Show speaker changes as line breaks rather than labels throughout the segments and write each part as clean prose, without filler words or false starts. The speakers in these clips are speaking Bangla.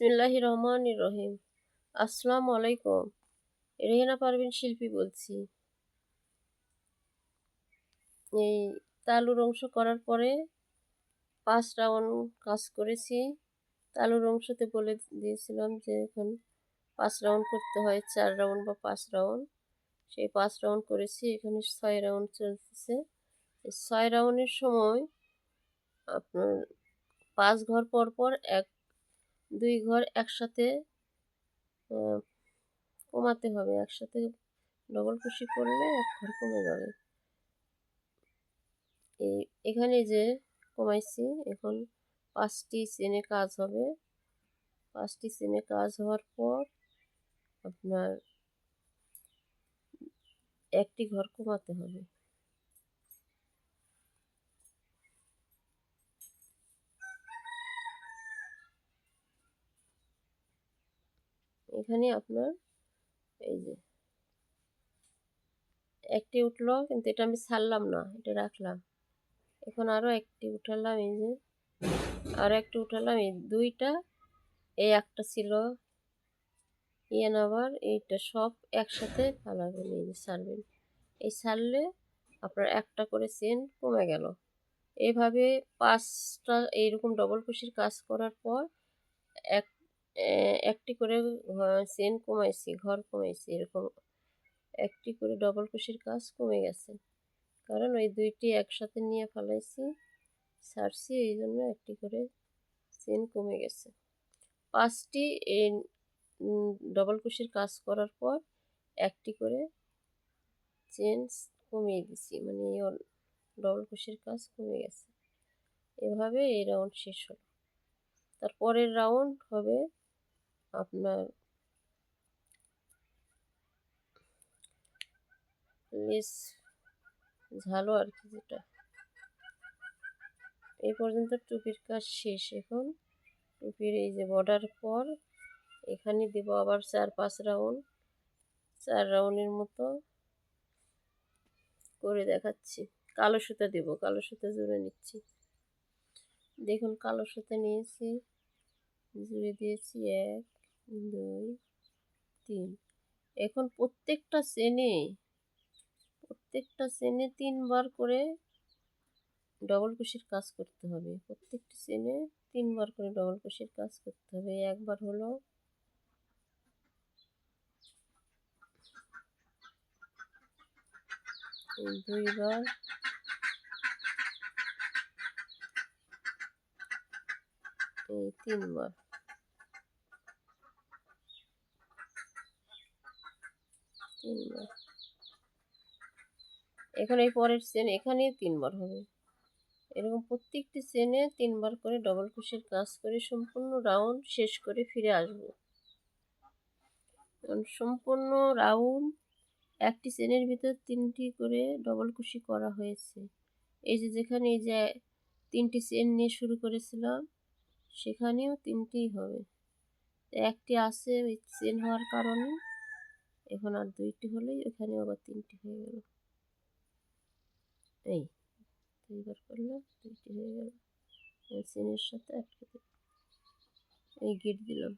বিসমিল্লাহির রহমানির রহিম। আসসালামু আলাইকুম। রেহেনা পারভীন শিল্পী বলছি। এই তালুর অংশ করার পরে 5 রাউন্ড কাজ করেছি। তালুর অংশতে বলে দিয়েছিলাম যে এখন 5 রাউন্ড করতে হয়, 4 রাউন্ড বা 5 রাউন্ড। সেই 5 রাউন্ড করেছি। এখানে 6 রাউন্ড চলতেছে। এই 6 রাউন্ডের সময় আপনার 5 ঘর পর পর 2 ঘর একসাথে কমাতে হবে। একসাথে ডবল কুশি করলে 1 ঘর কমে যাবে। এখানে যে কমাইছি, এখন 5টি চেনে কাজ হবে। 5টি চেনে কাজ হওয়ার পর আপনার 1টি ঘর কমাতে হবে। এখানে আপনার এই যে 1টি উঠলো, কিন্তু এটা আমি ছাড়লাম না, এটা রাখলাম। এখন আরও 1টি উঠালাম, এই যে আরও 1টি উঠালাম। এই 2টা, এই একটা ছিল আবার এইটা সব একসাথে ফালাবেন, এই যে ছাড়বেন। এই ছাড়লে আপনার একটা করে চেন কমে গেল। এইভাবে 5টা এইরকম ডবল কুশির কাজ করার পর এক 1টি করে চেন কমাইছি, ঘর কমাইছি। এরকম 1টি করে ডবল কুশির কাজ কমে গেছে, কারণ ওই 2টি একসাথে নিয়ে ফেলাইছি, ছাড়ছি, এই জন্য 1টি করে চেন কমে গেছে। 5টি এই ডবল কুশির কাজ করার পর 1টি করে চেন কমিয়ে দিছি, মানে এই ডবল কুশির কাজ কমে গেছে। এভাবে এই রাউন্ড শেষ হলো। তারপরের রাউন্ড হবে আপনার লেস ঝালো আর কি, যেটা এই পর্যন্ত টুপির কাজ শেষ। এখন টুপির এই যে বর্ডার পর এখানে দেব আবার 4-5 রাউন্ড, 4 রাউন্ডের মতো করে দেখাচ্ছি। কালো সুতা দেব, কালো সুতা জুড়ে নিচ্ছি। দেখুন কালো সুতা নিয়েছি, জুড়ে দিয়েছি 1, 2, 3। এখন প্রত্যেকটা চেনে 3 বার করে ডবল কুশির কাজ করতে হবে। প্রত্যেকটি চেনে 3 বার করে ডবল কুশির কাজ করতে হবে। একবার হলো, এই 2 বার, এই 3 বার। এখন এই পরের চেন এখানেই 3 বার হবে। এরকম প্রত্যেকটি চেনে 3 বার করে ডবল কুশির কাজ করে সম্পূর্ণ রাউন্ড শেষ করে ফিরে আসব। সম্পূর্ণ রাউন্ড একটি চেনের ভিতর 3টি করে ডবল কুশি করা হয়েছে। এই যে যেখানে এই যে 3টি চেন নিয়ে শুরু করেছিলাম, সেখানেও 3টিই হবে। একটি আছে ওই চেন হওয়ার কারণে, এখন আর 2টি হলেই এখানে আবার 3টি হয়ে গেল। এই 2 বার করলে 2টি হয়ে গেল। চেনের সাথে আটকে এই গিট দিলাম।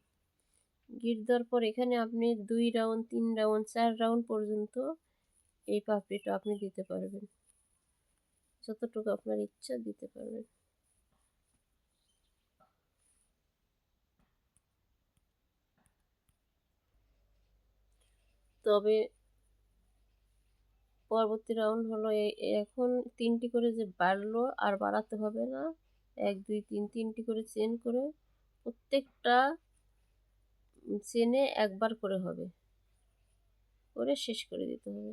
গিট দেওয়ার পর এখানে আপনি 2 রাউন্ড, 3 রাউন্ড, 4 রাউন্ড পর্যন্ত এই পাপড়িটা আপনি দিতে পারবেন, যতটুকু আপনার ইচ্ছা দিতে পারবেন। তবে পরবর্তী রাউন্ড হলো এখন 3টি করে যে বাড়লো আর বাড়াতে হবে না। 1, 2, 3, 3টি করে চেন করে প্রত্যেকটা চেনে একবার করে হবে, করে শেষ করে দিতে হবে।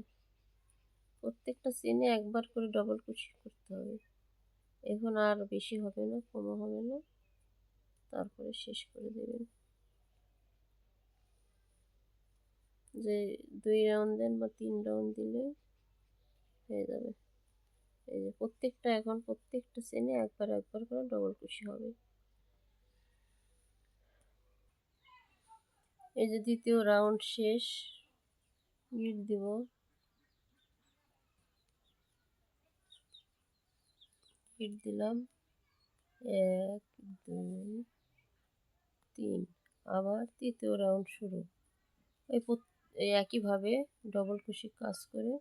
প্রত্যেকটা চেনে একবার করে ডবল কুশি করতে হবে। এখন আর বেশি হবে না, কমও হবে না, তারপরে শেষ করে দেবেন। যে 2 রাউন্ড দেন বা 3 রাউন্ড দিলে হয়ে যাবে। এই যে এখন প্রত্যেকটা চেনে একবার একবার করে ডবল কুশি হবে। এই যে দ্বিতীয় রাউন্ড শেষ, গিট দিব, গিট দিলাম 1, 2, 3, আবার তৃতীয় রাউন্ড শুরু। এই একইভাবে ডবল কুশি কাজ করে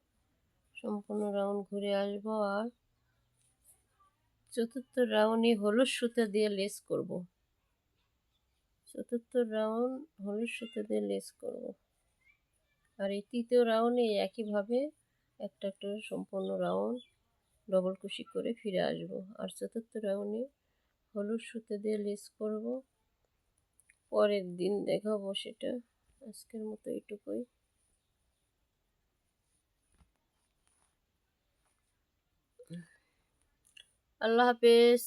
সম্পূর্ণ রাউন্ড ঘুরে আসবো। আর চতুর্থ রাউন্ডে হলুদ সুতা দিয়ে লেস করব। চতুর্থ রাউন্ড হলুদ সুতা দিয়ে লেস করব। আর এই তৃতীয় রাউন্ডে একইভাবে একটা একটা সম্পূর্ণ রাউন্ড ডবল কুশি করে ফিরে আসব। আর চতুর্থ রাউন্ডে হলুদ সুতো দিয়ে লেস করব। পরের দিন দেখাবো সেটা। আজকের মতো এইটুকুই। আল্লাহ হাফেজ।